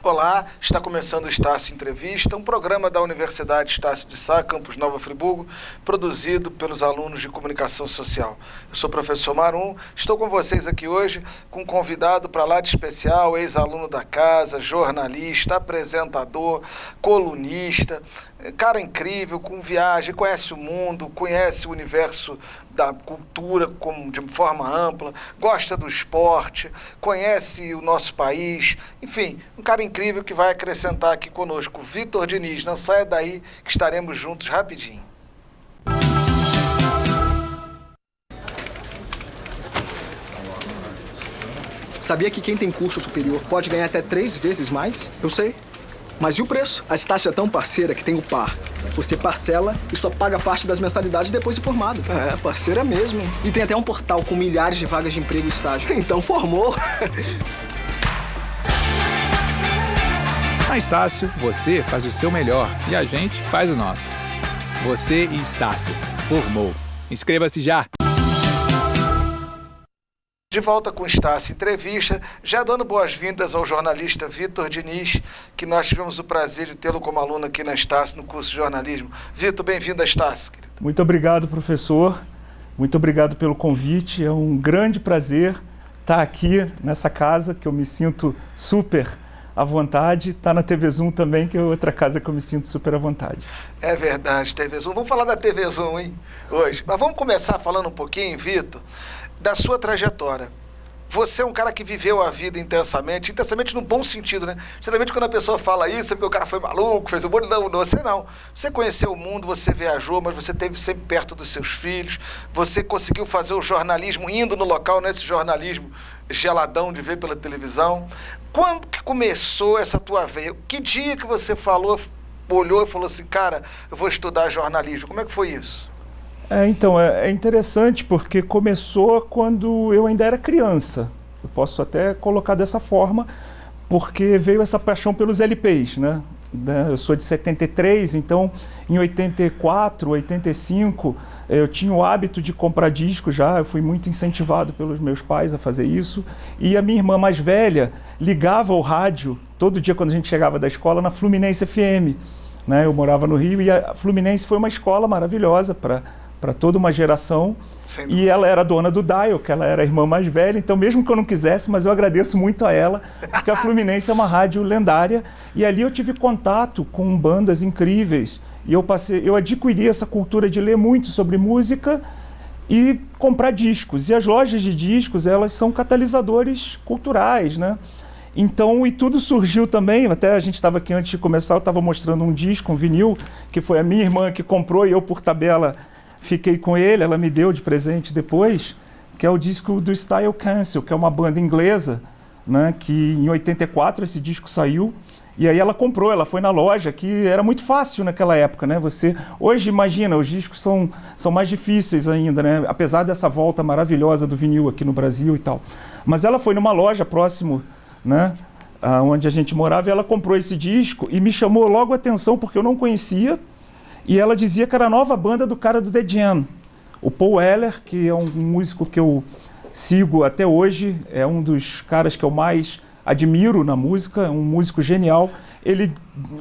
Olá, está começando o Estácio Entrevista, um programa da Universidade Estácio de Sá, campus Nova Friburgo, produzido pelos alunos de Comunicação Social. Eu sou o professor Marum, estou com vocês aqui hoje com um convidado para lá de especial, ex-aluno da casa, jornalista, apresentador, colunista, cara incrível, com viagem, conhece o mundo, conhece o universo da cultura de forma ampla, gosta do esporte, conhece o nosso país, enfim, um cara incrível que vai acrescentar aqui conosco, Vitor Diniz. Não saia daí que estaremos juntos rapidinho. Sabia que quem tem curso superior pode ganhar até 3 vezes mais? Eu sei. Mas e o preço? A Estácio é tão parceira que tem o par. Você parcela e só paga parte das mensalidades depois de formado. É, parceira mesmo. E tem até um portal com milhares de vagas de emprego e estágio. Então formou. Na Estácio, você faz o seu melhor e a gente faz o nosso. Você e Estácio. Formou. Inscreva-se já! De volta com o Estácio Entrevista, já dando boas-vindas ao jornalista Vitor Diniz, que nós tivemos o prazer de tê-lo como aluno aqui na Estácio, no curso de jornalismo. Vitor, bem-vindo à Estácio, querido. Muito obrigado, professor. Muito obrigado pelo convite. É um grande prazer estar aqui nessa casa, que eu me sinto super à vontade. Está na TV Zoom também, que é outra casa que eu me sinto super à vontade. É verdade, TV Zoom. Vamos falar da TV Zoom, hein, hoje. Mas vamos começar falando um pouquinho, Vitor, da sua trajetória. Você é um cara que viveu a vida intensamente no bom sentido, né? Geralmente quando a pessoa fala isso é porque o cara foi maluco, fez um monte. Não, você não. Você conheceu o mundo, você viajou, mas você esteve sempre perto dos seus filhos, você conseguiu fazer o jornalismo indo no local, não é esse jornalismo geladão de ver pela televisão. Quando que começou essa tua veia? Que dia que você olhou e falou assim, cara, eu vou estudar jornalismo? Como é que foi isso? Então, é interessante porque começou quando eu ainda era criança. Eu posso até colocar dessa forma, porque veio essa paixão pelos LPs, né? Eu sou de 73, então em 84, 85, eu tinha o hábito de comprar discos já, eu fui muito incentivado pelos meus pais a fazer isso. E a minha irmã mais velha ligava o rádio todo dia quando a gente chegava da escola na Fluminense FM, né? Eu morava no Rio e a Fluminense foi uma escola maravilhosa para toda uma geração, e ela era dona do Dial, que ela era a irmã mais velha, então mesmo que eu não quisesse, mas eu agradeço muito a ela, porque a Fluminense é uma rádio lendária, e ali eu tive contato com bandas incríveis, e eu adquiri essa cultura de ler muito sobre música e comprar discos, e as lojas de discos, elas são catalisadores culturais, né? Então, e tudo surgiu também, até a gente estava aqui antes de começar, eu estava mostrando um disco, um vinil, que foi a minha irmã que comprou, e eu por tabela fiquei com ele, ela me deu de presente depois, que é o disco do Style Council, que é uma banda inglesa, né, que em 84 esse disco saiu, e aí ela comprou, ela foi na loja, que era muito fácil naquela época, né? Hoje, imagina, os discos são mais difíceis ainda, né? Apesar dessa volta maravilhosa do vinil aqui no Brasil e tal. Mas ela foi numa loja próximo, né, onde a gente morava, e ela comprou esse disco e me chamou logo a atenção, porque eu não conhecia. E ela dizia que era a nova banda do cara do The Jam. O Paul Weller, que é um músico que eu sigo até hoje, é um dos caras que eu mais admiro na música, um músico genial.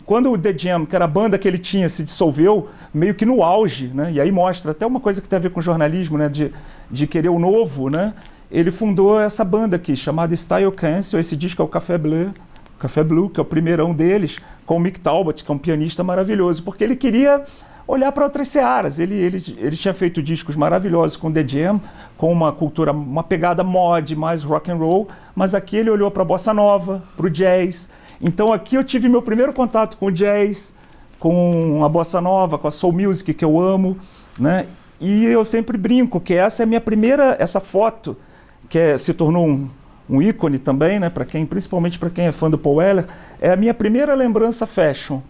Quando o The Jam, que era a banda que ele tinha, se dissolveu, meio que no auge, né? E aí mostra até uma coisa que tem a ver com jornalismo, né? De querer o novo, né? Ele fundou essa banda aqui, chamada Style Council. Esse disco é o Café Blue, que é o primeirão deles, com o Mick Talbot, que é um pianista maravilhoso, porque ele queria olhar para outras searas. Ele tinha feito discos maravilhosos com The Jam, com uma cultura, uma pegada mod, mais rock and roll, mas aqui ele olhou para a bossa nova, para o jazz. Então aqui eu tive meu primeiro contato com o jazz, com a bossa nova, com a soul music, que eu amo, né? E eu sempre brinco que essa é a minha primeira, essa foto, que se tornou um ícone também, né, principalmente para quem é fã do Paul Weller, é a minha primeira lembrança fashion,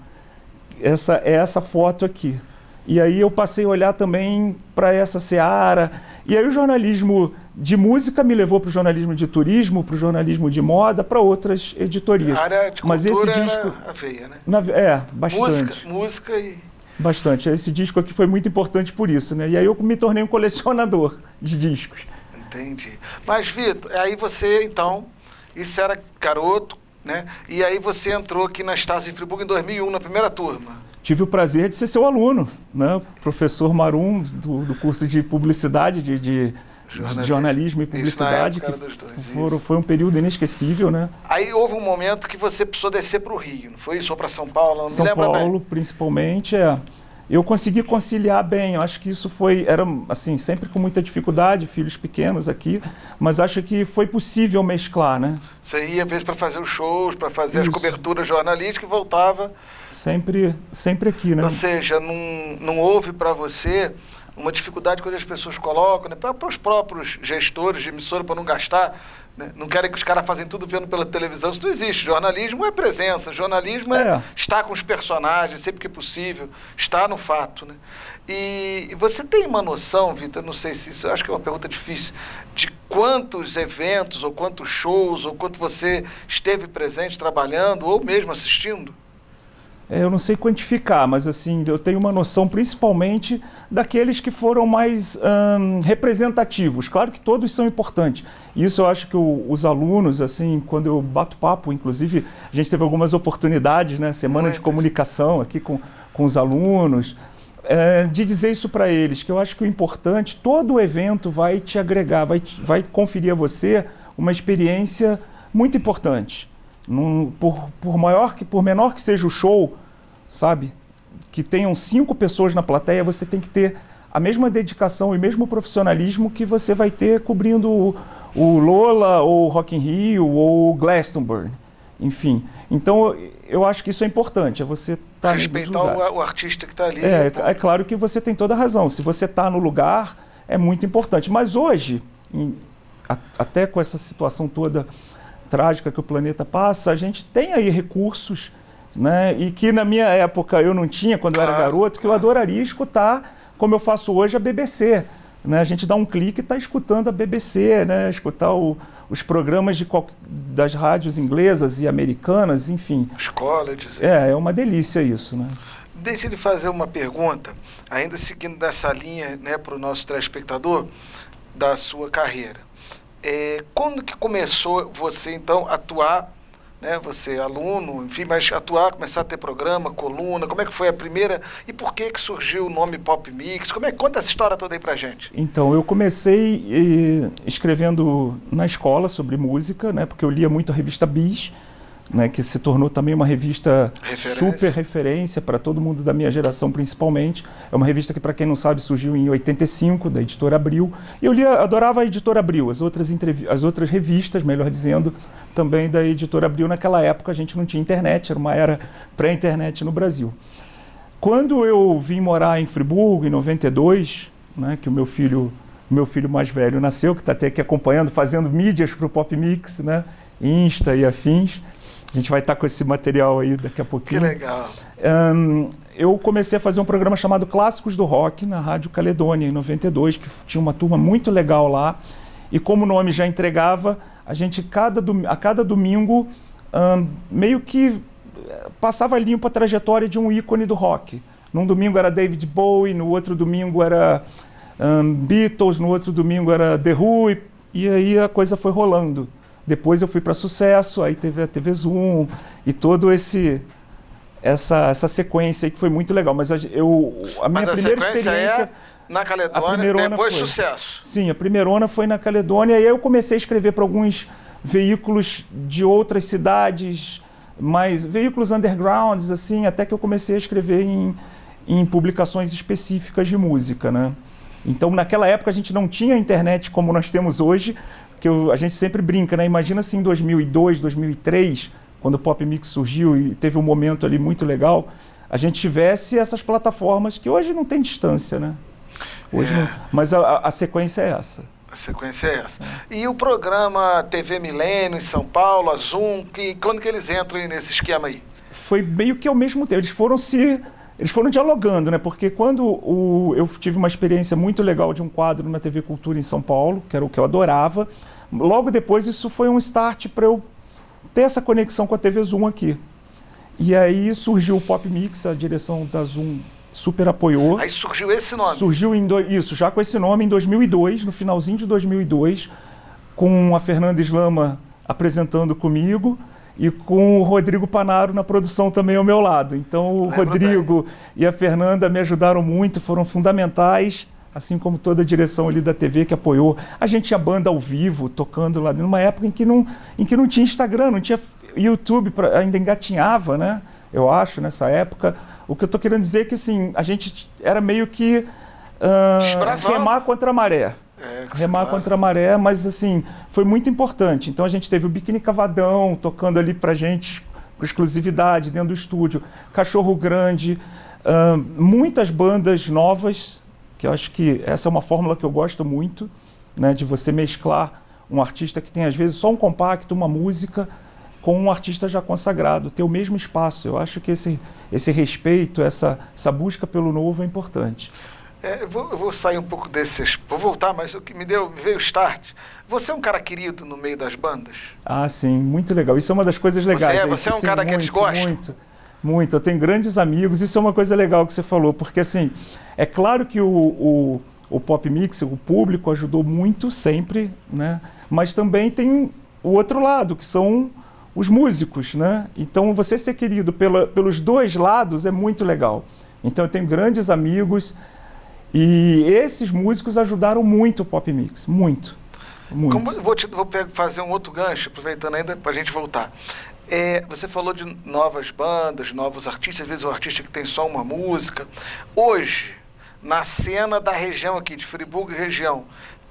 essa foto aqui. E aí eu passei a olhar também para essa seara, e aí o jornalismo de música me levou para o jornalismo de turismo, para o jornalismo de moda, para outras editorias. A área de Mas esse cultura disco, era a veia, né? Bastante. Música e... Bastante. Esse disco aqui foi muito importante por isso, né? E aí eu me tornei um colecionador de discos. Entendi. Mas, Vitor, aí você, então, isso era garoto, né? E aí você entrou aqui na Estácio de Friburgo em 2001, na primeira turma. Tive o prazer de ser seu aluno, né? Professor Marum, do curso de publicidade, de jornalismo e publicidade, isso na época era dos dois, foi um período inesquecível, né? Aí houve um momento que você precisou descer para o Rio, não foi isso? Ou para São Paulo? Não São me lembro Paulo, bem. principalmente, eu consegui conciliar bem. Eu acho que isso era assim, sempre com muita dificuldade, filhos pequenos aqui, mas acho que foi possível mesclar, né? Você ia, às vezes, para fazer os shows, para fazer as Isso. coberturas jornalísticas e voltava. Sempre aqui, né? Ou seja, não houve para você uma dificuldade quando as pessoas colocam, né, para os próprios gestores de emissora, para não gastar, né, não querem que os caras fazem tudo vendo pela televisão. Isso não existe. Jornalismo é presença, jornalismo é estar com os personagens sempre que possível, estar no fato, né? E você tem uma noção, Vitor, não sei se isso, eu acho que é uma pergunta difícil, de quantos eventos, ou quantos shows, ou quanto você esteve presente trabalhando, ou mesmo assistindo? Eu não sei quantificar, mas assim, eu tenho uma noção principalmente daqueles que foram mais representativos. Claro que todos são importantes. Isso eu acho que os alunos, assim, quando eu bato papo, inclusive, a gente teve algumas oportunidades, né? Semana de comunicação aqui com os alunos, de dizer isso para eles, que eu acho que o importante, todo o evento vai te agregar, vai conferir a você uma experiência muito importante. Por menor que seja o show, sabe, que tenham 5 pessoas na plateia, você tem que ter a mesma dedicação e mesmo profissionalismo que você vai ter cobrindo o Lola, ou Rock in Rio, ou Glastonbury, enfim. Então, eu acho que isso é importante, é você estar respeitar o artista que está ali. É claro que você tem toda a razão. Se você está no lugar, é muito importante. Mas hoje, até com essa situação toda trágica que o planeta passa, a gente tem aí recursos, né? E que na minha época eu não tinha, quando eu era garoto, que eu adoraria escutar, como eu faço hoje, a BBC. Né? A gente dá um clique e está escutando a BBC, né? Escutar os programas das rádios inglesas e americanas, enfim. Os colleges. É uma delícia isso, né? Deixa ele fazer uma pergunta, ainda seguindo dessa linha, né, para o nosso telespectador, da sua carreira. Quando que começou você, então, a atuar, né, você aluno, enfim, mas atuar, começar a ter programa, coluna, como é que foi a primeira, e por que surgiu o nome Pop Mix? Conta essa história toda aí pra gente. Então, eu comecei escrevendo na escola sobre música, né, porque eu lia muito a revista Bis, né, que se tornou também uma revista super referência para todo mundo da minha geração, principalmente. É uma revista que, para quem não sabe, surgiu em 85, da Editora Abril. E eu adorava a Editora Abril, as outras revistas, melhor dizendo, também da Editora Abril. Naquela época a gente não tinha internet, era uma era pré-internet no Brasil. Quando eu vim morar em Friburgo, em 92, né, que o meu filho mais velho nasceu, que está até aqui acompanhando, fazendo mídias para o Pop Mix, né, Insta e afins. A gente vai estar com esse material aí daqui a pouquinho. Que legal. Eu comecei a fazer um programa chamado Clássicos do Rock, na Rádio Caledônia, em 92, que tinha uma turma muito legal lá. E como o nome já entregava, a gente, a cada domingo, meio que passava limpo a trajetória de um ícone do rock. Num domingo era David Bowie, no outro domingo era Beatles, no outro domingo era The Who, e aí a coisa foi rolando. Depois eu fui para Sucesso, aí teve a TV Zoom e todo essa sequência aí que foi muito legal. Mas a minha primeira experiência na Caledônia, depois Sucesso. Sim, a primeirona foi na Caledônia, e aí eu comecei a escrever para alguns veículos de outras cidades, mas veículos undergrounds, assim, até que eu comecei a escrever em publicações específicas de música, né? Então, naquela época a gente não tinha internet como nós temos hoje, que a gente sempre brinca, né? Imagina assim, em 2002, 2003, quando o Pop Mix surgiu e teve um momento ali muito legal, a gente tivesse essas plataformas que hoje não tem distância, né? Hoje não, mas a sequência é essa. A sequência é essa. E o programa TV Milênio em São Paulo, a Zoom, quando que eles entram nesse esquema aí? Foi meio que ao mesmo tempo. eles foram dialogando, né? Porque quando eu tive uma experiência muito legal de um quadro na TV Cultura em São Paulo, que era o que eu adorava, logo depois isso foi um start para eu ter essa conexão com a TV Zoom aqui. E aí surgiu o Pop Mix, a direção da Zoom super apoiou. Aí surgiu esse nome. Surgiu isso, já com esse nome em 2002, no finalzinho de 2002, com a Fernanda Islama apresentando comigo e com o Rodrigo Panaro na produção também ao meu lado. Então o Rodrigo e a Fernanda me ajudaram muito, foram fundamentais, assim como toda a direção ali da TV que apoiou. A gente tinha banda ao vivo, tocando lá, numa época em que não tinha Instagram, não tinha YouTube, ainda engatinhava, né? Eu acho, nessa época. O que eu estou querendo dizer é que, assim, a gente era meio que remar contra a maré. Remar contra a maré, mas, assim, foi muito importante. Então, a gente teve o Biquíni Cavadão tocando ali pra gente, com exclusividade, dentro do estúdio. Cachorro Grande, muitas bandas novas, que eu acho que essa é uma fórmula que eu gosto muito, né, de você mesclar um artista que tem, às vezes, só um compacto, uma música, com um artista já consagrado, ter o mesmo espaço. Eu acho que esse respeito, essa busca pelo novo é importante. Eu vou sair um pouco desses, vou voltar, mas o que me veio o start. Você é um cara querido no meio das bandas? Ah, sim, muito legal. Isso é uma das coisas legais. Você é um cara que eles gostam? Muito. Eu tenho grandes amigos. Isso é uma coisa legal que você falou, porque, assim, é claro que o Pop Mix, o público ajudou muito sempre, né? Mas também tem o outro lado, que são os músicos, né? Então, você ser querido pelos dois lados é muito legal. Então, eu tenho grandes amigos e esses músicos ajudaram muito o Pop Mix, muito. Vou fazer um outro gancho, aproveitando ainda para a gente voltar. Você falou de novas bandas, novos artistas, às vezes o artista que tem só uma música. Hoje, na cena da região aqui, de Friburgo e região,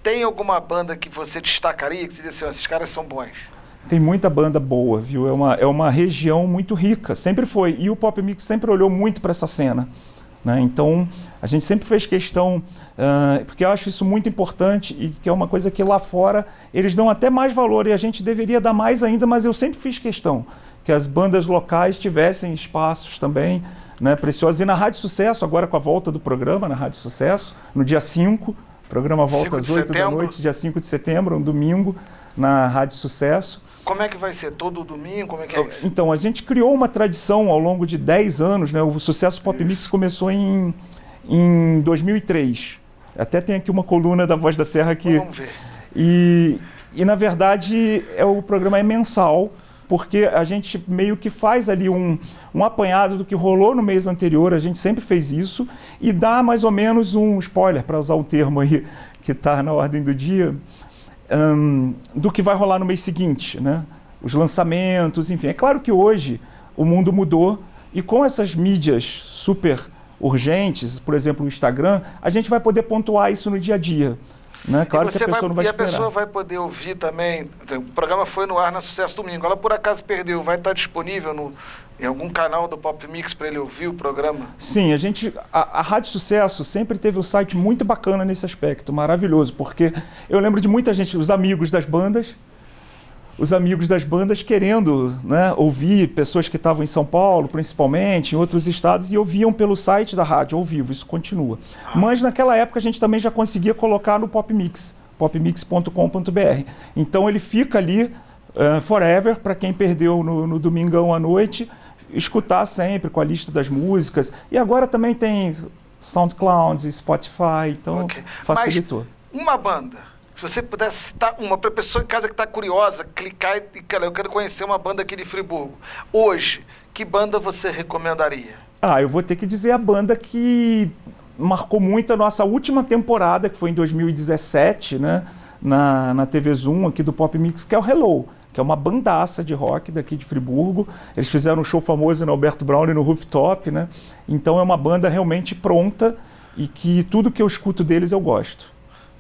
tem alguma banda que você destacaria, que você diz assim, esses caras são bons? Tem muita banda boa, viu? É uma região muito rica, sempre foi. E o Pop Mix sempre olhou muito para essa cena, né? Então, a gente sempre fez questão, porque eu acho isso muito importante e que é uma coisa que lá fora eles dão até mais valor e a gente deveria dar mais ainda, mas eu sempre fiz questão que as bandas locais tivessem espaços também, né, preciosos. E na Rádio Sucesso, agora com a volta do programa, na Rádio Sucesso, no dia 5, o programa volta às 8 da noite, dia 5 de setembro, um domingo, na Rádio Sucesso. Como é que vai ser? Todo domingo? Como é que é isso? Então, a gente criou uma tradição ao longo de 10 anos, né? O Sucesso Pop Mix começou em 2003. Até tem aqui uma coluna da Voz da Serra aqui. Vamos ver. E na verdade, o programa é mensal, porque a gente meio que faz ali um apanhado do que rolou no mês anterior, a gente sempre fez isso, e dá mais ou menos um spoiler, para usar o termo aí que está na ordem do dia, do que vai rolar no mês seguinte, né? Os lançamentos, enfim. É claro que hoje o mundo mudou e com essas mídias super urgentes, por exemplo, o Instagram, a gente vai poder pontuar isso no dia a dia, né? Claro que a pessoa não vai esperar. E a pessoa vai poder ouvir também. O programa foi no ar na Sucesso domingo. Ela por acaso perdeu, vai estar disponível em algum canal do Pop Mix para ele ouvir o programa? Sim, a Rádio Sucesso sempre teve um site muito bacana nesse aspecto, maravilhoso, porque eu lembro de muita gente, os amigos das bandas querendo, né, ouvir, pessoas que estavam em São Paulo, principalmente, em outros estados, e ouviam pelo site da rádio, ao vivo, isso continua. Mas naquela época a gente também já conseguia colocar no Pop Mix, popmix.com.br. Então ele fica ali forever, para quem perdeu no domingão à noite, escutar sempre com a lista das músicas. E agora também tem SoundCloud, Spotify, então facilitou. Mas uma banda, se você pudesse citar uma, para a pessoa em casa que está curiosa, clicar e, cara, eu quero conhecer uma banda aqui de Friburgo. Hoje, que banda você recomendaria? Eu vou ter que dizer a banda que marcou muito a nossa última temporada, que foi em 2017, né, na TV Zoom, aqui do Pop Mix, que é o Hello, que é uma bandaça de rock daqui de Friburgo. Eles fizeram um show famoso no Alberto Brown e no Rooftop, né? Então é uma banda realmente pronta e que tudo que eu escuto deles eu gosto.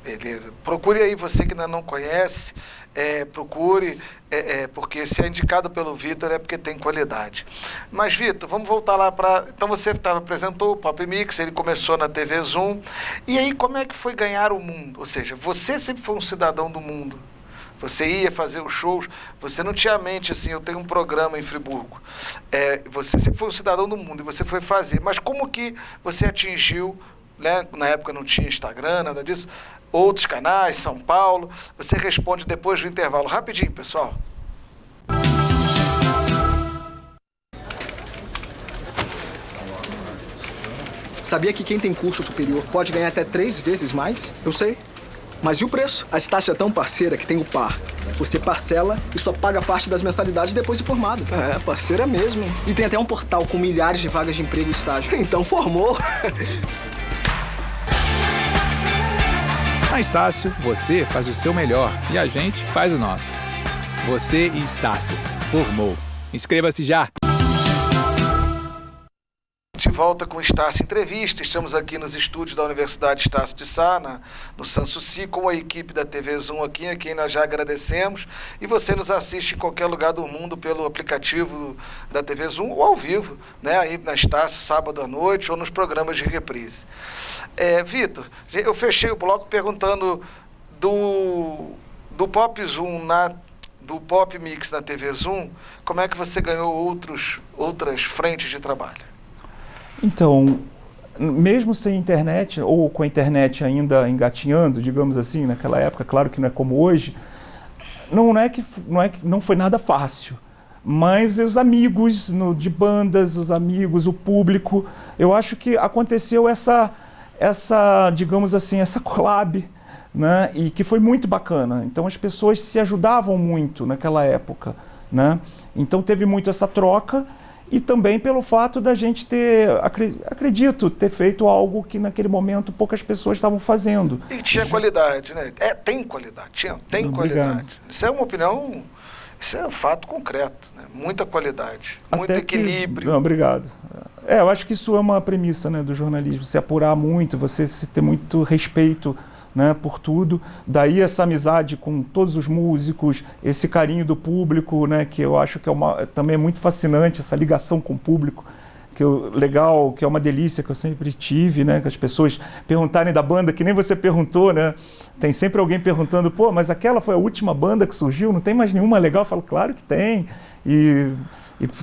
Beleza. Procure aí, você que ainda não conhece, procure, porque se é indicado pelo Vitor é porque tem qualidade. Mas, Vitor, vamos voltar lá para... Então você apresentou o Pop Mix, ele começou na TV Zoom. E aí, como é que foi ganhar o mundo? Ou seja, você sempre foi um cidadão do mundo. você ia fazer os shows, você não tinha a mente assim, eu tenho um programa em Friburgo. Você sempre foi um cidadão do mundo e você foi fazer. Mas como que você atingiu, né? Na época não tinha Instagram, nada disso, outros canais, São Paulo. Você responde depois do intervalo. Rapidinho, pessoal. Sabia que quem tem curso superior pode ganhar até 3 vezes mais? Eu sei. Mas e o preço? A Estácio é tão parceira que tem o par. Você parcela e só paga parte das mensalidades depois de formado. É, parceira mesmo. E tem até um portal com milhares de vagas de emprego e estágio. Então formou. Na Estácio, você faz o seu melhor e a gente faz o nosso. Você e Estácio. Formou. Inscreva-se já! De volta com o Estácio Entrevista. Estamos aqui nos estúdios da Universidade Estácio de Sá, no Sanssouci, com a equipe da TV Zoom aqui, a quem nós já agradecemos. E você nos assiste em qualquer lugar do mundo pelo aplicativo da TV Zoom ou ao vivo, né? Aí na Estácio, sábado à noite, ou nos programas de reprise. Vitor, eu fechei o bloco perguntando do Pop Zoom do Pop Mix na TV Zoom, como é que você ganhou outras frentes de trabalho? Então, mesmo sem internet, ou com a internet ainda engatinhando, digamos assim, naquela época, claro que não é como hoje, não foi nada fácil. Mas os amigos de bandas, os amigos, o público, eu acho que aconteceu essa digamos assim, essa collab, né? E que foi muito bacana. Então as pessoas se ajudavam muito naquela época, né? Então teve muito essa troca. E também pelo fato da gente acredito, ter feito algo que naquele momento poucas pessoas estavam fazendo. E tinha qualidade, né? Tem qualidade, tem qualidade. Isso é uma opinião, isso é um fato concreto, né? Muita qualidade, muito equilíbrio. Obrigado. Eu acho que isso é uma premissa, né, do jornalismo, se apurar muito, você ter muito respeito, né, por tudo. Daí essa amizade com todos os músicos, esse carinho do público, né, que eu acho que também é muito fascinante, essa ligação com o público, legal, que é uma delícia que eu sempre tive, né, que as pessoas perguntarem da banda, que nem você perguntou, né, tem sempre alguém perguntando, pô, mas aquela foi a última banda que surgiu, não tem mais nenhuma legal? Eu falo, claro que tem, e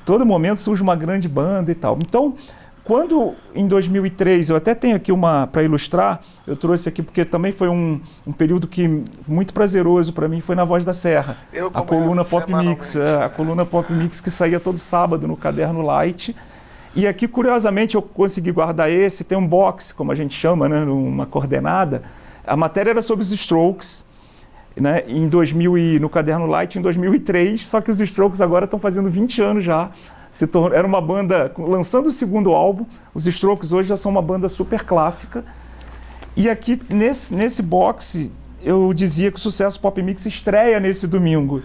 todo momento surge uma grande banda e tal. Então, quando, em 2003, eu até tenho aqui para ilustrar, eu trouxe aqui porque também foi um período que muito prazeroso para mim, foi na Voz da Serra. A coluna Pop Mix, a coluna Pop Mix que saía todo sábado no Caderno Light. E aqui, curiosamente, eu consegui guardar tem um box, como a gente chama, né, uma coordenada. A matéria era sobre os Strokes, né, no Caderno Light em 2003, só que os Strokes agora estão fazendo 20 anos já. Era uma banda, lançando o segundo álbum, os Strokes hoje já são uma banda super clássica. E aqui, nesse box, eu dizia que o Sucesso Pop Mix estreia nesse domingo.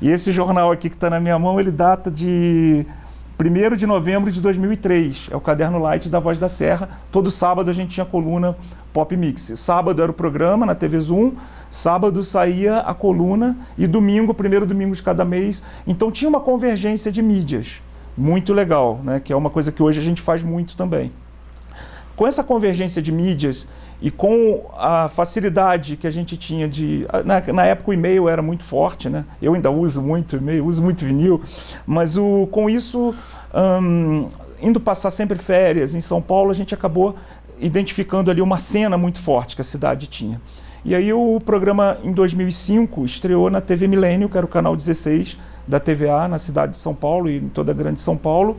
E esse jornal aqui que está na minha mão, ele data de 1º de novembro de 2003. É o Caderno Light da Voz da Serra. Todo sábado a gente tinha a coluna Pop Mix. Sábado era o programa na TV Zoom, sábado saía a coluna e domingo, o primeiro domingo de cada mês. Então tinha uma convergência de mídias. Muito legal, né? Que é uma coisa que hoje a gente faz muito também. Com essa convergência de mídias e com a facilidade que a gente tinha na época o e-mail era muito forte, né? Eu ainda uso muito e-mail, uso muito vinil, mas com isso, indo passar sempre férias em São Paulo, a gente acabou identificando ali uma cena muito forte que a cidade tinha. E aí o programa, em 2005, estreou na TV Milênio, que era o canal 16, da TVA na cidade de São Paulo e em toda a grande São Paulo.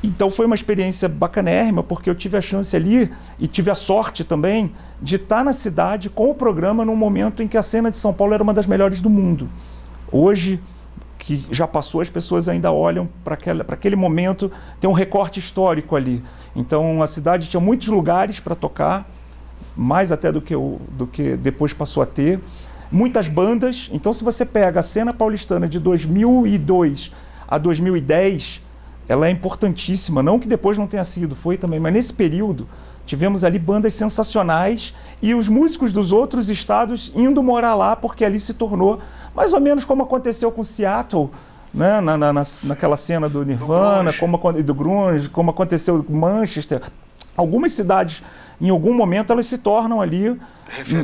Então foi uma experiência bacanérrima, porque eu tive a chance ali e tive a sorte também de estar na cidade com o programa num momento em que a cena de São Paulo era uma das melhores do mundo. Hoje, que já passou, as pessoas ainda olham para aquele momento, tem um recorte histórico ali. Então a cidade tinha muitos lugares para tocar, mais até do que depois passou a ter. Muitas bandas. Então se você pega a cena paulistana de 2002 a 2010, ela é importantíssima, não que depois não tenha sido, foi também, mas nesse período tivemos ali bandas sensacionais e os músicos dos outros estados indo morar lá, porque ali se tornou mais ou menos como aconteceu com Seattle, né, naquela cena do Nirvana, do grunge, como aconteceu com Manchester, algumas cidades, em algum momento, elas se tornam ali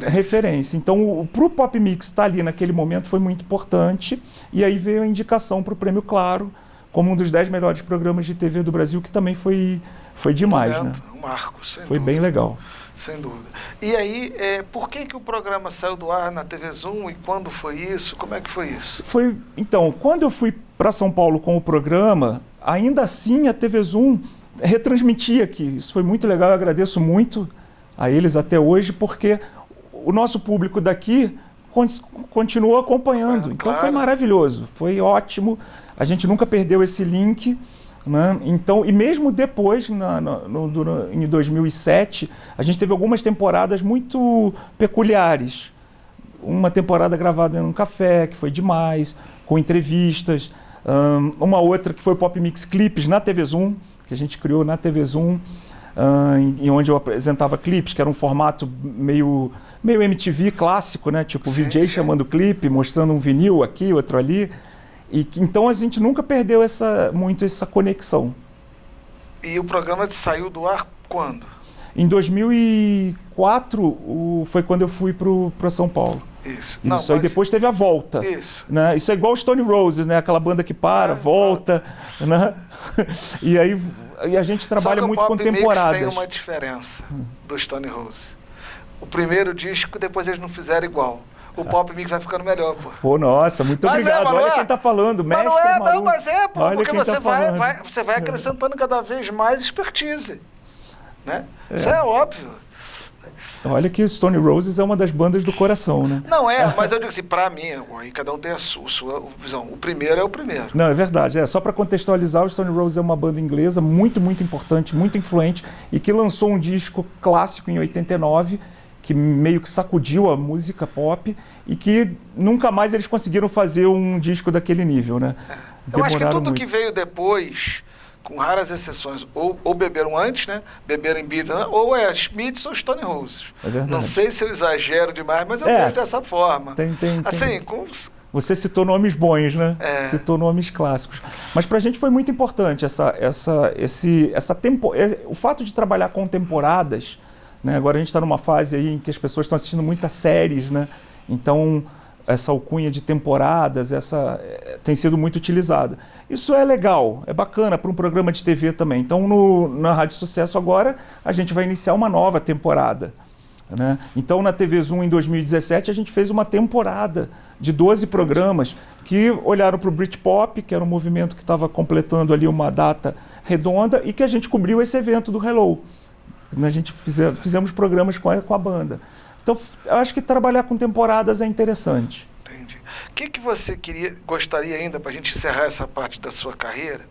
referência. Então, para o Pop Mix estar ali naquele momento foi muito importante. E aí veio a indicação para o Prêmio Claro, como um dos 10 melhores programas de TV do Brasil, que também foi demais, né? Um marco, sem Foi dúvida. bem legal. Sem dúvida. E aí, por que o programa saiu do ar na TV Zoom e quando foi isso? Como é que foi isso? Então, quando eu fui para São Paulo com o programa, ainda assim a TV Zoom retransmitia aqui. Isso foi muito legal, eu agradeço muito a eles até hoje, porque o nosso público daqui continuou acompanhando. Então foi maravilhoso, foi ótimo. A gente nunca perdeu esse link. Né? Então, e mesmo depois, em 2007, a gente teve algumas temporadas muito peculiares. Uma temporada gravada em um café, que foi demais, com entrevistas. Uma outra que foi o Pop Mix Clips na TV Zoom, que a gente criou na TV Zoom, em onde eu apresentava clipes, que era um formato meio MTV clássico, né? Tipo VJ chamando clipe, mostrando um vinil aqui, outro ali. Então a gente nunca perdeu muito essa conexão. E o programa saiu do ar quando? Em 2004 foi quando eu fui para São Paulo. Isso. Aí depois teve a volta. Isso. Né? Isso é igual o Stone Roses, né? Aquela banda que volta. Né? E aí a gente trabalha muito com temporadas. Só que o Pop Mix tem uma diferença do Stone Roses. O primeiro disco, depois eles não fizeram igual. O Pop Mix vai ficando melhor, pô. Pô, nossa, muito obrigado. Olha quem tá falando, mestre Maru. Porque você vai acrescentando cada vez mais expertise. Né? Isso é óbvio. Olha que Stone Roses é uma das bandas do coração, né? Não mas eu digo assim, pra mim, aí cada um tem a sua visão. O primeiro é o primeiro. Não, é verdade. Só para contextualizar, o Stone Roses é uma banda inglesa muito, muito importante, muito influente, e que lançou um disco clássico em 89, que meio que sacudiu a música pop, e que nunca mais eles conseguiram fazer um disco daquele nível, né? Eu acho que tudo que veio depois, com raras exceções, ou beberam antes, né? Beberam em Beatles, ou Smiths ou Stone Roses. É verdade. Não sei se eu exagero demais, mas eu vejo dessa forma. Assim, Você citou nomes bons, né? Citou nomes clássicos. Mas pra gente foi muito importante o fato de trabalhar com temporadas, né? Agora a gente está numa fase aí em que as pessoas estão assistindo muitas séries, né? Então essa alcunha de temporadas, tem sido muito utilizada. Isso é legal, é bacana para um programa de TV também. Então na Rádio Sucesso agora a gente vai iniciar uma nova temporada. Né? Então na TV Zoom em 2017 a gente fez uma temporada de 12 programas que olharam para o Britpop, que era um movimento que estava completando ali uma data redonda, e que a gente cobriu esse evento do Hello. A gente fizemos programas com a banda. Então, eu acho que trabalhar com temporadas é interessante. Entendi. O que você gostaria ainda, para a gente encerrar essa parte da sua carreira,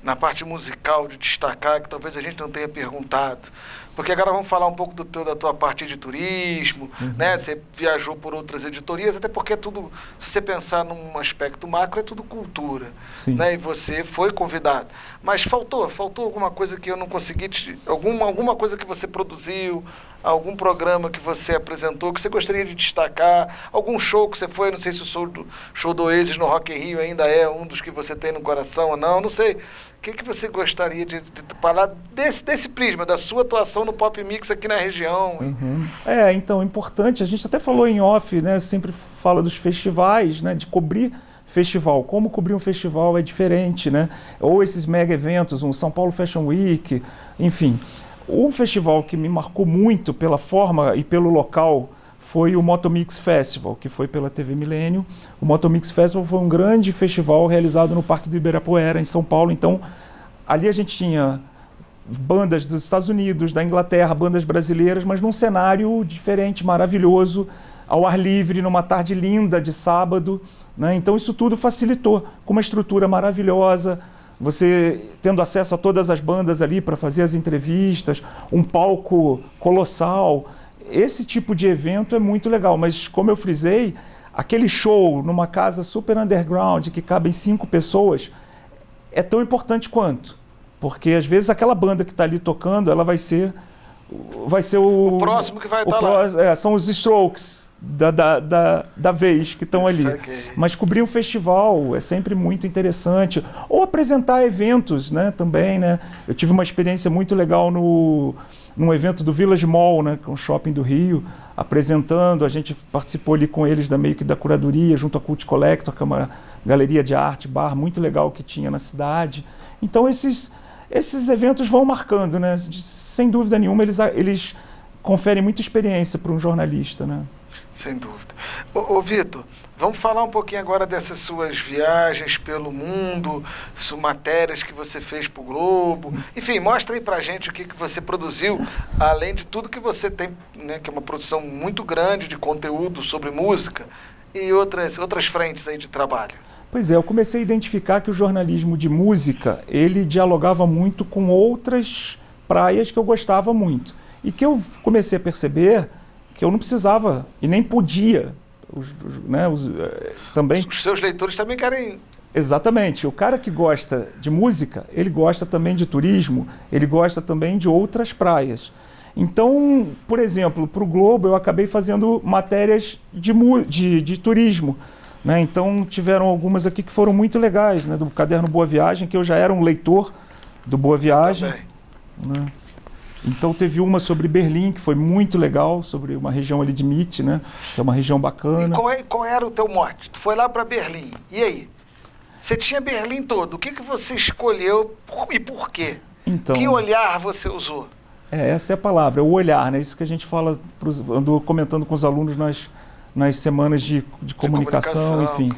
na parte musical, de destacar, que talvez a gente não tenha perguntado? Porque agora vamos falar um pouco da tua parte de turismo, né? Você viajou por outras editorias, até porque é tudo, se você pensar num aspecto macro, é tudo cultura. Né? E você foi convidado. Mas faltou alguma coisa que eu não consegui, alguma coisa que você produziu, algum programa que você apresentou, que você gostaria de destacar, algum show que você foi, não sei se o show do Oasis no Rock in Rio ainda é um dos que você tem no coração ou não sei. O que você gostaria de falar desse prisma, da sua atuação no Pop Mix aqui na região? Então, é importante, a gente até falou em off, né? Sempre fala dos festivais, né? De cobrir festival. Como cobrir um festival é diferente, né? Ou esses mega eventos, um São Paulo Fashion Week, enfim. Um festival que me marcou muito pela forma e pelo local foi o Motomix Festival, que foi pela TV Milênio. O Motomix Festival foi um grande festival realizado no Parque do Ibirapuera, em São Paulo. Então, ali a gente tinha bandas dos Estados Unidos, da Inglaterra, bandas brasileiras, mas num cenário diferente, maravilhoso, ao ar livre, numa tarde linda de sábado. Né? Então, isso tudo facilitou, com uma estrutura maravilhosa, você tendo acesso a todas as bandas ali para fazer as entrevistas, um palco colossal. Esse tipo de evento é muito legal, mas como eu frisei, aquele show numa casa super underground que cabem 5 pessoas é tão importante quanto. Porque às vezes aquela banda que está ali tocando, ela vai ser o próximo que vai estar lá. São os Strokes da vez que estão ali. Mas cobrir um festival é sempre muito interessante. Ou apresentar eventos, né, também, né? Eu tive uma experiência muito legal num evento do Village Mall, né, com o shopping do Rio, apresentando. A gente participou ali com eles meio que da curadoria, junto à Cult Collector, que é uma galeria de arte, bar muito legal que tinha na cidade. Então esses eventos vão marcando, né? Sem dúvida nenhuma, eles conferem muita experiência para um jornalista, né? Sem dúvida. Ô Vitor, vamos falar um pouquinho agora dessas suas viagens pelo mundo, matérias que você fez para o Globo. Enfim, mostra aí para a gente o que você produziu, além de tudo que você tem, né, que é uma produção muito grande de conteúdo sobre música e outras frentes aí de trabalho. Pois é, eu comecei a identificar que o jornalismo de música, ele dialogava muito com outras praias que eu gostava muito. E que eu comecei a perceber que eu não precisava e nem podia, também... Os seus leitores também querem... Exatamente. O cara que gosta de música, ele gosta também de turismo, ele gosta também de outras praias. Então, por exemplo, para o Globo eu acabei fazendo matérias de turismo, né? Então tiveram algumas aqui que foram muito legais, né? Do Caderno Boa Viagem, que eu já era um leitor do Boa Viagem, né? Então teve uma sobre Berlim, que foi muito legal, sobre uma região ali de Mitte, né? Que é uma região bacana. E qual era o teu mote? Tu foi lá para Berlim, e aí? Você tinha Berlim todo, o que você escolheu e por quê? Então, que olhar você usou? Essa é a palavra, o olhar, né? Isso que a gente fala, ando comentando com os alunos nas semanas de comunicação, enfim.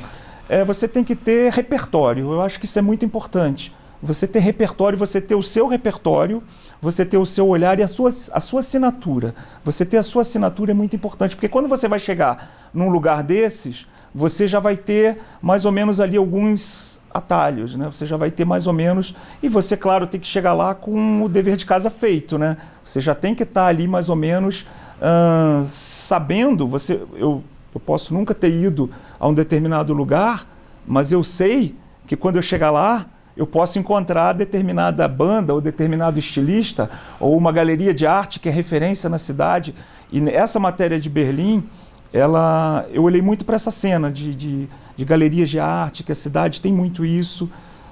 Você tem que ter repertório, eu acho que isso é muito importante. Você ter repertório, você ter o seu repertório, você ter o seu olhar e a sua assinatura. Você ter a sua assinatura é muito importante, porque quando você vai chegar num lugar desses, você já vai ter mais ou menos ali alguns atalhos, né? Você já vai ter mais ou menos... E você, claro, tem que chegar lá com o dever de casa feito, né? Você já tem que estar ali mais ou menos sabendo... Eu posso nunca ter ido a um determinado lugar, mas eu sei que quando eu chegar lá, eu posso encontrar determinada banda ou determinado estilista ou uma galeria de arte que é referência na cidade. E essa matéria de Berlim, eu olhei muito para essa cena de galerias de arte, que a cidade tem muito isso,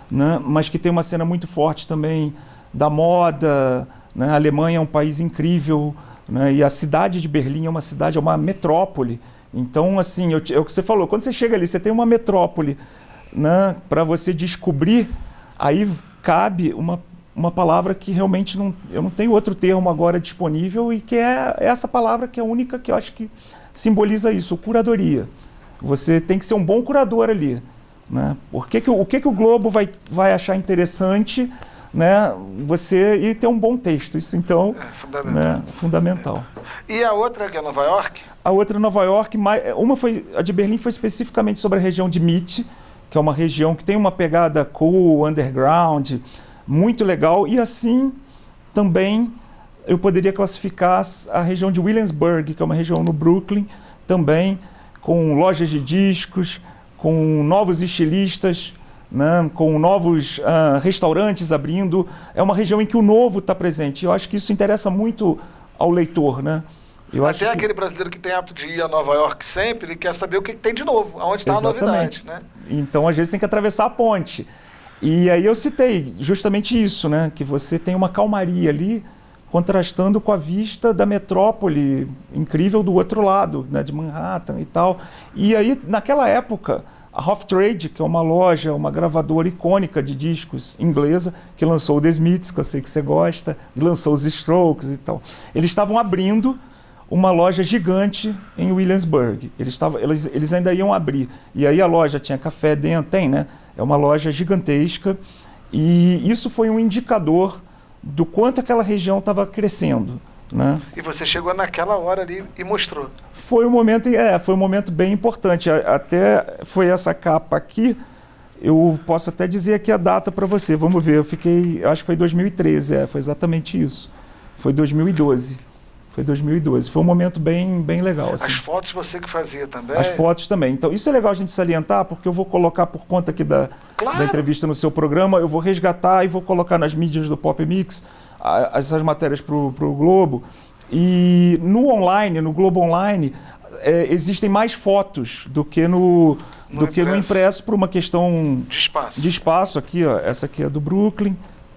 né? Mas que tem uma cena muito forte também da moda, né? A Alemanha é um país incrível, né? E a cidade de Berlim é uma metrópole. Então, assim, é o que você falou, quando você chega ali, você tem uma metrópole, né? Para você descobrir, aí cabe uma palavra que realmente eu não tenho outro termo agora disponível, e que é essa palavra que é a única que eu acho que simboliza isso, curadoria. Você tem que ser um bom curador ali, né? O que o Globo vai achar interessante, né? Você e ter um bom texto, isso então é fundamental. Né? Fundamental. E a outra que é Nova York? A outra é Nova York, a de Berlim foi especificamente sobre a região de Mitte, que é uma região que tem uma pegada cool, underground, muito legal, e assim também eu poderia classificar a região de Williamsburg, que é uma região no Brooklyn, também com lojas de discos, com novos estilistas, né, com novos restaurantes abrindo. É uma região em que o novo está presente. Eu acho que isso interessa muito ao leitor, né? Até aquele brasileiro que tem hábito de ir a Nova York sempre, ele quer saber o que tem de novo, aonde está a novidade, né? Então, às vezes, tem que atravessar a ponte. E aí eu citei justamente isso, né? Que você tem uma calmaria ali, contrastando com a vista da metrópole incrível do outro lado, né, de Manhattan e tal. E aí, naquela época, a Rough Trade, que é uma loja, uma gravadora icônica de discos inglesa, que lançou o The Smiths, que eu sei que você gosta, lançou os Strokes e tal. Eles estavam abrindo uma loja gigante em Williamsburg. Eles ainda iam abrir. E aí a loja tinha café dentro, tem, né? É uma loja gigantesca. E isso foi um indicador do quanto aquela região estava crescendo, né? E você chegou naquela hora ali e mostrou. Foi um momento bem importante. Até foi essa capa aqui. Eu posso até dizer aqui a data para você. Vamos ver. Acho que foi 2013. Foi exatamente isso. Foi 2012. Foi um momento bem legal. Assim. As fotos você que fazia também? As fotos também. Então, isso é legal a gente salientar, porque eu vou colocar por conta aqui da entrevista no seu programa, eu vou resgatar e vou colocar nas mídias do Pop Mix essas matérias para o Globo. E no Globo Online, existem mais fotos do que no impresso, por uma questão de espaço. De espaço aqui, ó. Essa aqui é do Brooklyn,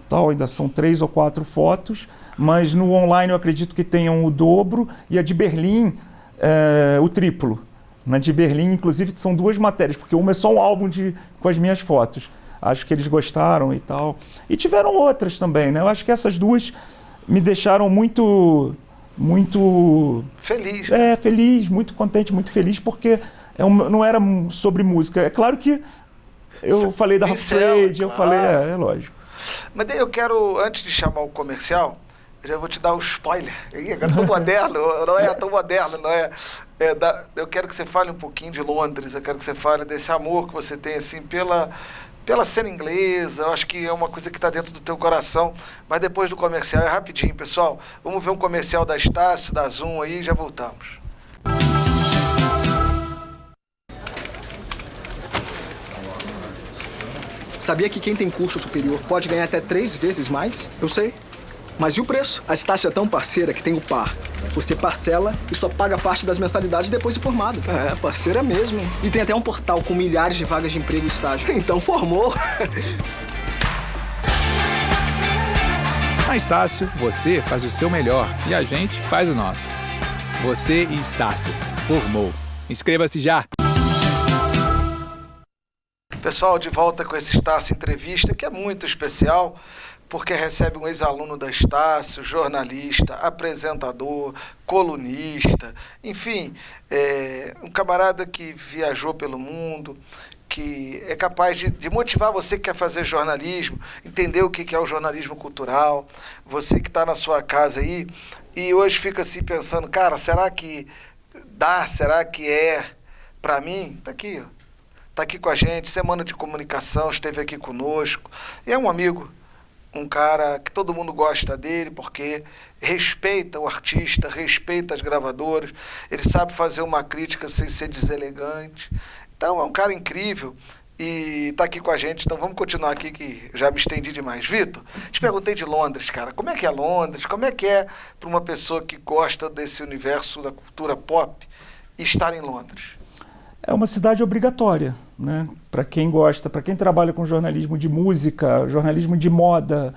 tal, ainda são 3 ou 4 fotos, mas no online eu acredito que tenham o dobro, e a de Berlim o triplo. Na de Berlim, inclusive, são 2 matérias, porque uma é só um álbum com as minhas fotos. Acho que eles gostaram e tal. E tiveram outras também, né? Eu acho que essas 2 me deixaram muito feliz. Feliz, muito contente, muito feliz, porque não era sobre música. É claro que eu falei da Rough Trade, eu falei, lógico. Mas daí eu quero, antes de chamar o comercial, eu já vou te dar o spoiler. Agora estou moderno, não é tão moderno, não é? Eu quero que você fale um pouquinho de Londres, eu quero que você fale desse amor que você tem, assim, pela cena inglesa. Eu acho que é uma coisa que está dentro do teu coração. Mas depois do comercial, é rapidinho, pessoal. Vamos ver um comercial da Estácio, da Zoom aí, e já voltamos. Sabia que quem tem curso superior pode ganhar até 3 vezes mais? Eu sei. Mas e o preço? A Estácio é tão parceira que tem o par. Você parcela e só paga parte das mensalidades depois de formado. É, parceira mesmo. E tem até um portal com milhares de vagas de emprego e estágio. Então formou. Na Estácio, você faz o seu melhor e a gente faz o nosso. Você e Estácio. Formou. Inscreva-se já! Pessoal, de volta com esse Estácio Entrevista, que é muito especial, porque recebe um ex-aluno da Estácio, jornalista, apresentador, colunista, enfim, um camarada que viajou pelo mundo, que é capaz de motivar você que quer fazer jornalismo, entender o que é o jornalismo cultural, você que está na sua casa aí, e hoje fica assim pensando, cara, será que dá, será que é para mim? Tá aqui, ó. Está aqui com a gente, Semana de Comunicação, esteve aqui conosco. E é um amigo, um cara que todo mundo gosta dele, porque respeita o artista, respeita as gravadoras, ele sabe fazer uma crítica sem ser deselegante. Então é um cara incrível e está aqui com a gente. Então vamos continuar aqui, que já me estendi demais. Vitor, te perguntei de Londres, cara. Como é que é Londres? Como é que é para uma pessoa que gosta desse universo da cultura pop estar em Londres? É uma cidade obrigatória, né? Para quem gosta, para quem trabalha com jornalismo de música, jornalismo de moda.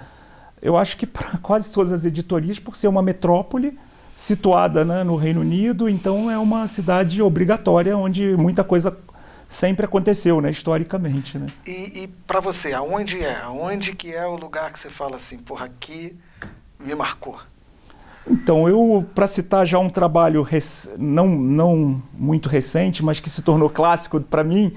Eu acho que para quase todas as editorias, por ser uma metrópole situada, né, no Reino Unido, então é uma cidade obrigatória onde muita coisa sempre aconteceu, né, historicamente, né? E para você, aonde é? Aonde que é o lugar que você fala assim, porra, aqui me marcou? Então, eu, para citar já um trabalho não muito recente, mas que se tornou clássico para mim,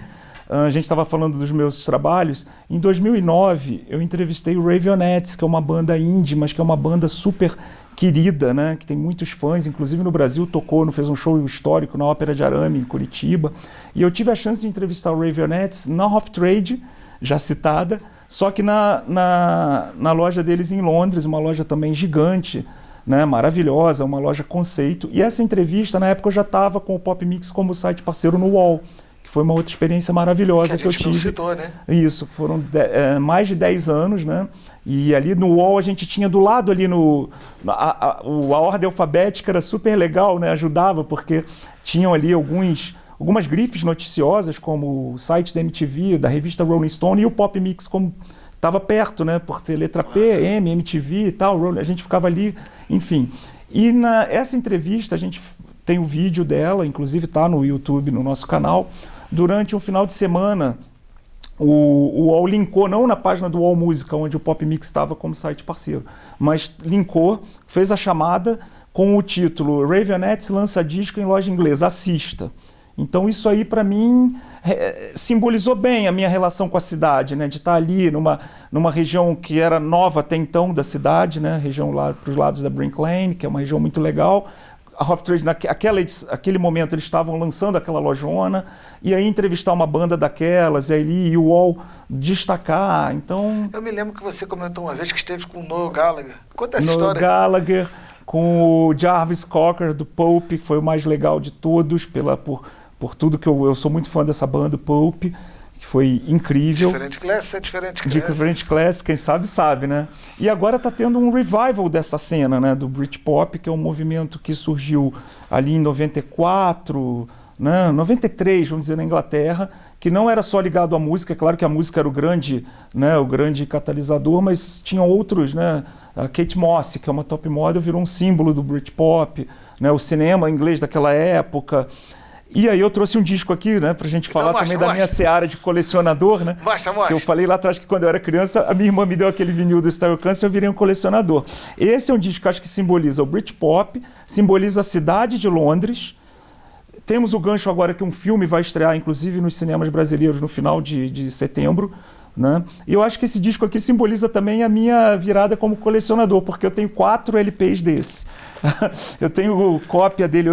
a gente estava falando dos meus trabalhos. Em 2009, eu entrevistei o Raveonettes, que é uma banda indie, mas que é uma banda super querida, né? Que tem muitos fãs, inclusive no Brasil fez um show histórico na Ópera de Arame, em Curitiba. E eu tive a chance de entrevistar o Raveonettes na Rough Trade, já citada, só que na loja deles em Londres, uma loja também gigante, né, maravilhosa, uma loja conceito. E essa entrevista, na época, eu já estava com o Pop Mix como site parceiro no UOL, que foi uma outra experiência maravilhosa que eu tive. Não citou, né? Isso, foram mais de 10 anos, né? E ali no UOL a gente tinha do lado ali a ordem alfabética era super legal, né? Ajudava, porque tinham ali algumas grifes noticiosas, como o site da MTV, da revista Rolling Stone, e o Pop Mix como estava perto, né, por ser letra P, M, MTV e tal, a gente ficava ali, enfim. E essa entrevista, a gente tem o vídeo dela, inclusive está no YouTube, no nosso canal. Durante um final de semana, o UOL linkou, não na página do UOL Música, onde o Pop Mix estava como site parceiro, mas linkou, fez a chamada com o título Raveonettes lança disco em loja inglesa, assista. Então isso aí, para mim, simbolizou bem a minha relação com a cidade, né? De estar ali numa região que era nova até então da cidade, né? Região lá para os lados da Brink Lane, que é uma região muito legal. A Rough Trade, naquele momento, eles estavam lançando aquela lojona, e aí entrevistar uma banda daquelas, e aí e o UOL destacar, então... Eu me lembro que você comentou uma vez que esteve com o Noel Gallagher. Conta essa história. Noel Gallagher, com o Jarvis Cocker, do Pulp, que foi o mais legal de todos, por tudo que eu sou muito fã dessa banda, Pulp, que foi incrível. Diferente classe, quem sabe, né? E agora está tendo um revival dessa cena, né, do Britpop, que é um movimento que surgiu ali em 94, né, 93, vamos dizer, na Inglaterra, que não era só ligado à música, é claro que a música era o grande catalisador, mas tinham outros, né, a Kate Moss, que é uma top model, virou um símbolo do Britpop, né, o cinema inglês daquela época. E aí eu trouxe um disco aqui, né, pra gente falar também da minha seara de colecionador, né? Mostra. Que eu falei lá atrás que quando eu era criança, a minha irmã me deu aquele vinil do Style Cancer e eu virei um colecionador. Esse é um disco que acho que simboliza o Britpop, simboliza a cidade de Londres. Temos o gancho agora que um filme vai estrear, inclusive, nos cinemas brasileiros no final de setembro, né? E eu acho que esse disco aqui simboliza também a minha virada como colecionador, porque eu tenho 4 LPs desse. Eu tenho cópia dele,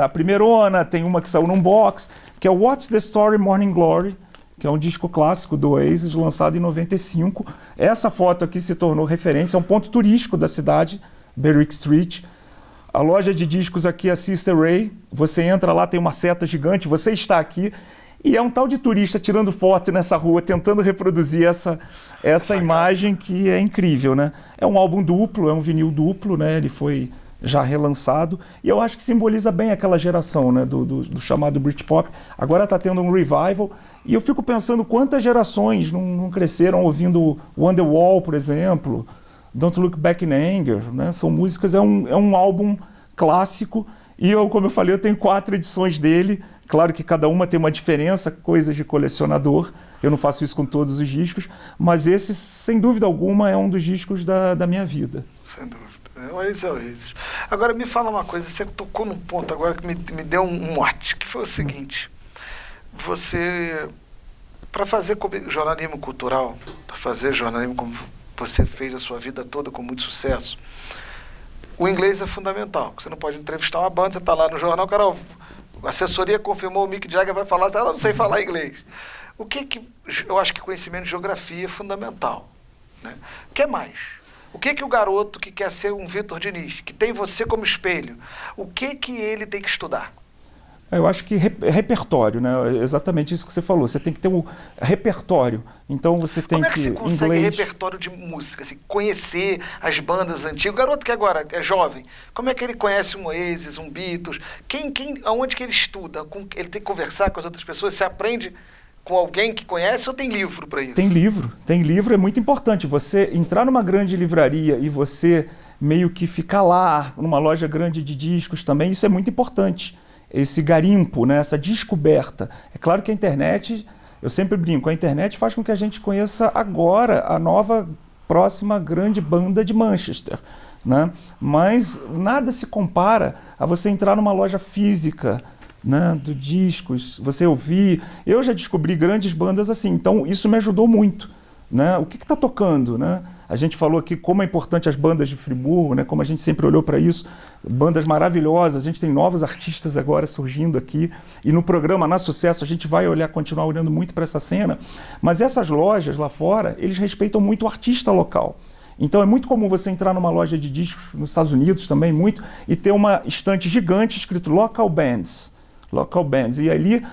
a primeirona, tem uma que saiu num box, que é o What's the Story Morning Glory, que é um disco clássico do Oasis, lançado em 95. Essa foto aqui se tornou referência, é um ponto turístico da cidade, Berwick Street. A loja de discos aqui é a Sister Ray, você entra lá, tem uma seta gigante, você está aqui, e é um tal de turista tirando foto nessa rua, tentando reproduzir essa imagem que é incrível, né? É um álbum duplo, é um vinil duplo, né? Ele foi já relançado, e eu acho que simboliza bem aquela geração, né, do chamado Britpop. Agora está tendo um revival, e eu fico pensando quantas gerações não cresceram ouvindo Wonderwall, por exemplo, Don't Look Back in Anger, né? São músicas, é um álbum clássico, e como eu falei, eu tenho 4 edições dele. Claro que cada uma tem uma diferença, coisas de colecionador, eu não faço isso com todos os discos, mas esse, sem dúvida alguma, é um dos discos da minha vida. Sem dúvida. É Oasis. Agora, me fala uma coisa, você tocou num ponto agora que me deu um mote, que foi o seguinte: você, para fazer jornalismo cultural, para fazer jornalismo como você fez a sua vida toda com muito sucesso, o inglês é fundamental. Você não pode entrevistar uma banda, você está lá no jornal, cara, a assessoria confirmou, o Mick Jagger vai falar, eu não sei falar inglês. Eu acho que conhecimento de geografia é fundamental, né? O que mais? O que o garoto que quer ser um Vitor Diniz, que tem você como espelho, o que ele tem que estudar? Eu acho que repertório, né? Exatamente isso que você falou. Você tem que ter um repertório. Então você tem que... Como é que você consegue repertório de música? Assim, conhecer as bandas antigas? O garoto que agora é jovem, como é que ele conhece um Oasis, um Beatles? Aonde que ele estuda? Ele tem que conversar com as outras pessoas? Você aprende com alguém que conhece ou tem livro para isso? Tem livro, é muito importante. Você entrar numa grande livraria e você meio que ficar lá, numa loja grande de discos também, isso é muito importante. Esse garimpo, né, essa descoberta. É claro que a internet, eu sempre brinco, a internet faz com que a gente conheça agora a nova, próxima grande banda de Manchester, né? Mas nada se compara a você entrar numa loja física, né, de discos, você ouvir. Eu já descobri grandes bandas assim, então isso me ajudou muito, né? O que está tocando, né? A gente falou aqui como é importante as bandas de Friburgo, né? Como a gente sempre olhou para isso, bandas maravilhosas, a gente tem novos artistas agora surgindo aqui, e no programa Na Sucesso a gente vai continuar olhando muito para essa cena, mas essas lojas lá fora, eles respeitam muito o artista local. Então é muito comum você entrar numa loja de discos, nos Estados Unidos também, muito, e ter uma estante gigante escrito Local Bands,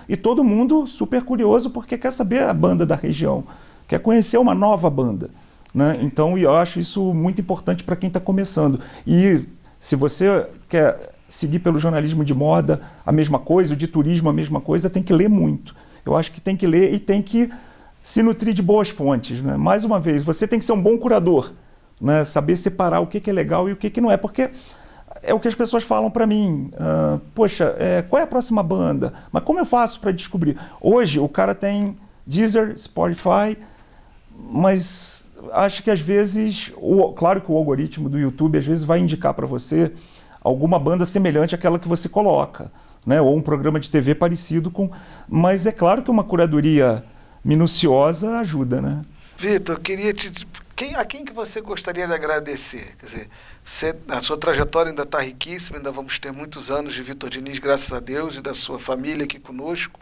e todo mundo super curioso porque quer saber a banda da região, quer conhecer uma nova banda, né? Então eu acho isso muito importante para quem está começando. E se você quer seguir pelo jornalismo de moda, a mesma coisa, o de turismo, a mesma coisa, tem que ler muito. Eu acho que tem que ler e tem que se nutrir de boas fontes, né? Mais uma vez, você tem que ser um bom curador, né? Saber separar o que é legal e o que não é, porque é o que as pessoas falam para mim. Poxa, qual é a próxima banda? Mas como eu faço para descobrir? Hoje o cara tem Deezer, Spotify, mas acho que às vezes, claro que o algoritmo do YouTube às vezes vai indicar para você alguma banda semelhante àquela que você coloca, né? Ou um programa de TV parecido com... Mas é claro que uma curadoria minuciosa ajuda, né? Vitor, eu queria a quem que você gostaria de agradecer? Quer dizer, a sua trajetória ainda está riquíssima, ainda vamos ter muitos anos de Vitor Diniz, graças a Deus, e da sua família aqui conosco.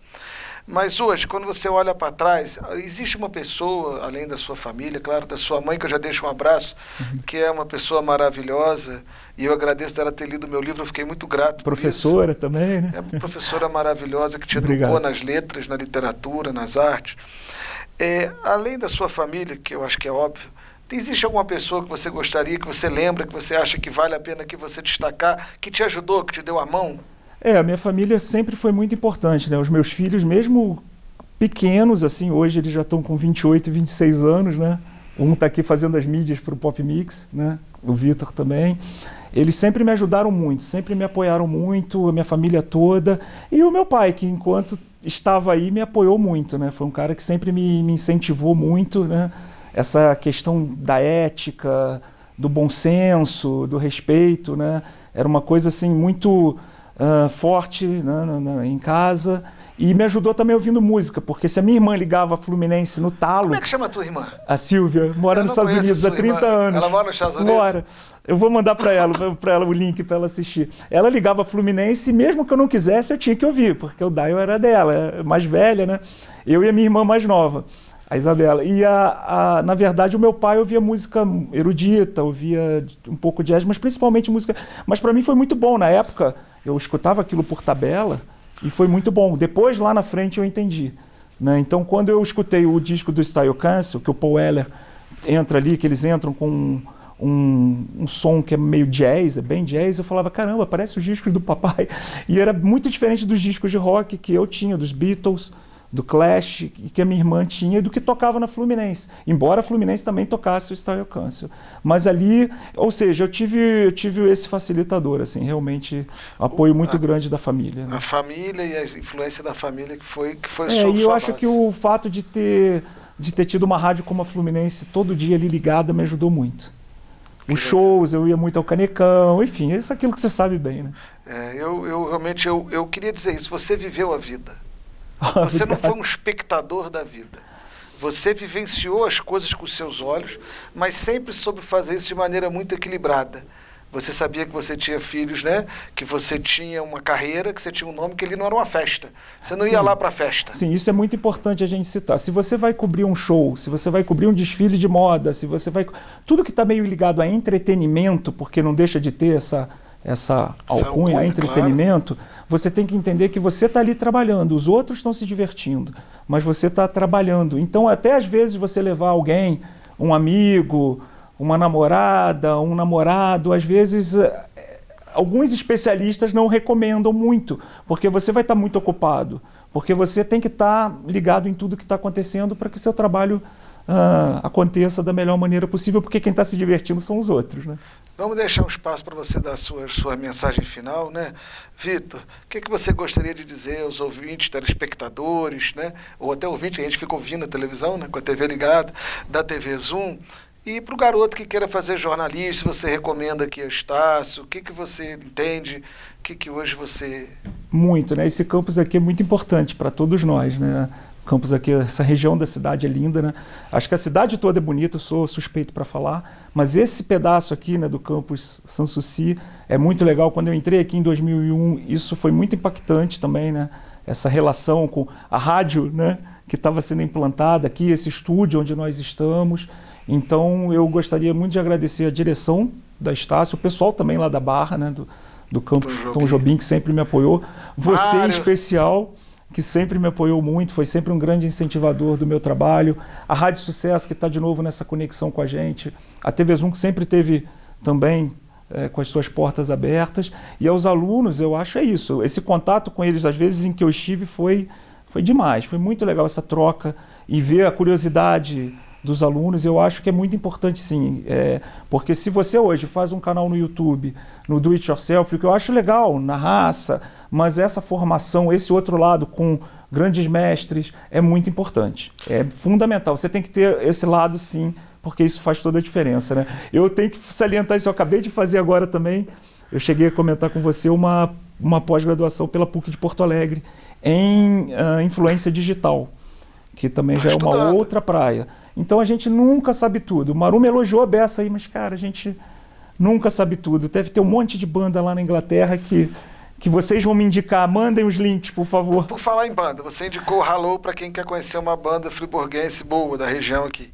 Mas hoje, quando você olha para trás, existe uma pessoa, além da sua família, claro, da sua mãe, que eu já deixo um abraço, que é uma pessoa maravilhosa, e eu agradeço dela ter lido meu livro, eu fiquei muito grato por isso. Professora também, né? É uma professora maravilhosa que te educou nas letras, na literatura, nas artes. Além da sua família, que eu acho que é óbvio, existe alguma pessoa que você gostaria, que você lembra, que você acha que vale a pena que você destacar, que te ajudou, que te deu a mão? A minha família sempre foi muito importante, né? Os meus filhos, mesmo pequenos, assim, hoje eles já estão com 28 e 26 anos, né? Um está aqui fazendo as mídias para o Pop Mix, né? O Vitor também. Eles sempre me ajudaram muito, sempre me apoiaram muito, a minha família toda. E o meu pai, que enquanto estava aí, me apoiou muito, né? Foi um cara que sempre me incentivou muito, né? Essa questão da ética, do bom senso, do respeito, né? Era uma coisa assim muito forte, né, em casa. E me ajudou também ouvindo música, porque se a minha irmã ligava a Fluminense no talo... Como é que chama a tua irmã? A Silvia, mora nos Estados Unidos há 30 anos. Ela mora nos Estados Unidos? Mora. Eu vou mandar para ela o link para ela assistir. Ela ligava a Fluminense e mesmo que eu não quisesse, eu tinha que ouvir, porque o dial era dela, mais velha, né? Eu e a minha irmã mais nova, a Isabela. E, na verdade, o meu pai ouvia música erudita, ouvia um pouco de jazz, mas principalmente música... Mas para mim foi muito bom. Na época, eu escutava aquilo por tabela e foi muito bom. Depois, lá na frente, eu entendi, né? Então, quando eu escutei o disco do Style Council, que o Paul Weller entra ali, que eles entram com um som que é meio jazz, é bem jazz, eu falava, caramba, parece os discos do papai. E era muito diferente dos discos de rock que eu tinha, dos Beatles, do Clash, que a minha irmã tinha, e do que tocava na Fluminense. Embora a Fluminense também tocasse o Style Council. Mas ali, ou seja, eu tive esse facilitador, assim, realmente apoio muito grande da família. Né? A família e a influência da família que foi e eu acho que o fato de ter tido uma rádio como a Fluminense todo dia ali ligada me ajudou muito. Os shows, eu ia muito ao Canecão, enfim, isso é aquilo que você sabe bem, né? Eu realmente queria dizer isso, você viveu a vida. Você não foi um espectador da vida. Você vivenciou as coisas com os seus olhos, mas sempre soube fazer isso de maneira muito equilibrada. Você sabia que você tinha filhos, né? Que você tinha uma carreira, que você tinha um nome, que ele não era uma festa. Você não ia lá para a festa. Sim, isso é muito importante a gente citar. Se você vai cobrir um show, se você vai cobrir um desfile de moda, se você vai... Tudo que está meio ligado a entretenimento, porque não deixa de ter essa alcunha, entretenimento, claro. Você tem que entender que você está ali trabalhando, os outros estão se divertindo, mas você está trabalhando. Então, até às vezes você levar alguém, um amigo, uma namorada, um namorado, às vezes alguns especialistas não recomendam muito, porque você vai estar muito ocupado, porque você tem que estar ligado em tudo que está acontecendo para que o seu trabalho aconteça da melhor maneira possível, porque quem está se divertindo são os outros, né? Vamos deixar um espaço para você dar a sua mensagem final, né? Vitor, o que você gostaria de dizer aos ouvintes, telespectadores, né? Ou até ouvintes, a gente fica ouvindo a televisão, né? Com a TV ligada, da TV Zoom. E para o garoto que queira fazer jornalismo, você recomenda aqui a Estácio, o que você entende, o que hoje você... Muito, né? Esse campus aqui é muito importante para todos nós, né? O campus aqui, essa região da cidade é linda, né? Acho que a cidade toda é bonita, eu sou suspeito para falar, mas esse pedaço aqui, né, do campus Sanssouci é muito legal. Quando eu entrei aqui em 2001, isso foi muito impactante também, né? Essa relação com a rádio, né, que estava sendo implantada aqui, esse estúdio onde nós estamos. Então, eu gostaria muito de agradecer a direção da Estácio, o pessoal também lá da Barra, né, do campus Tom Jobim, que sempre me apoiou. Você, em especial, que sempre me apoiou muito, foi sempre um grande incentivador do meu trabalho. A Rádio Sucesso, que está de novo nessa conexão com a gente. A TV Zoom, que sempre teve também com as suas portas abertas. E aos alunos, eu acho isso. Esse contato com eles, às vezes, em que eu estive, foi demais. Foi muito legal essa troca e ver a curiosidade dos alunos. Eu acho que é muito importante, sim, porque se você hoje faz um canal no YouTube, no Do It Yourself, o que eu acho legal, na raça, mas essa formação, esse outro lado com grandes mestres, é muito importante, é fundamental. Você tem que ter esse lado, sim, porque isso faz toda a diferença, né? Eu tenho que salientar isso, eu acabei de fazer agora também, eu cheguei a comentar com você uma pós-graduação pela PUC de Porto Alegre em influência digital, que também já é uma outra praia. Então a gente nunca sabe tudo. O Marum me elogiou a beça aí, mas cara, a gente nunca sabe tudo. Deve ter um monte de banda lá na Inglaterra que vocês vão me indicar. Mandem os links, por favor. Por falar em banda, você indicou o Hello para quem quer conhecer uma banda friburguense boa da região aqui.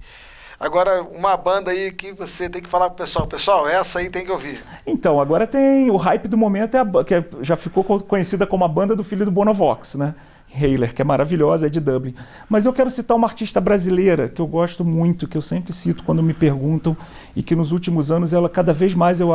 Agora, uma banda aí que você tem que falar pro pessoal. Pessoal, essa aí tem que ouvir. Então, agora tem o hype do momento, que já ficou conhecida como a banda do filho do Bonovox, né? Heiler, que é maravilhosa, é de Dublin. Mas eu quero citar uma artista brasileira que eu gosto muito, que eu sempre cito quando me perguntam, e que nos últimos anos, ela cada vez mais, eu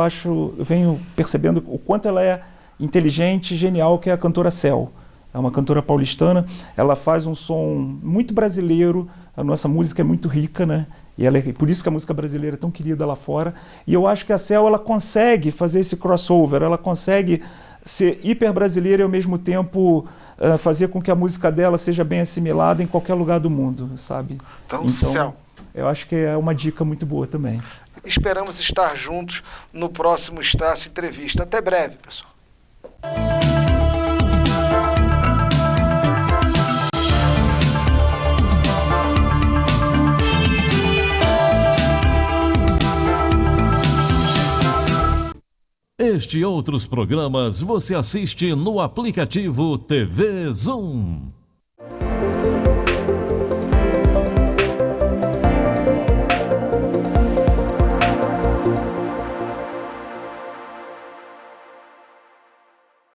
venho percebendo o quanto ela é inteligente, genial, que é a cantora Cel. É uma cantora paulistana, ela faz um som muito brasileiro, a nossa música é muito rica, né? E por isso que a música brasileira é tão querida lá fora. E eu acho que a Cel, ela consegue fazer esse crossover, ela consegue ser hiper brasileira e ao mesmo tempo fazer com que a música dela seja bem assimilada em qualquer lugar do mundo, sabe? Então Cel, eu acho que é uma dica muito boa também. Esperamos estar juntos no próximo Estácio Entrevista. Até breve, pessoal. Este e outros programas você assiste no aplicativo TV Zoom.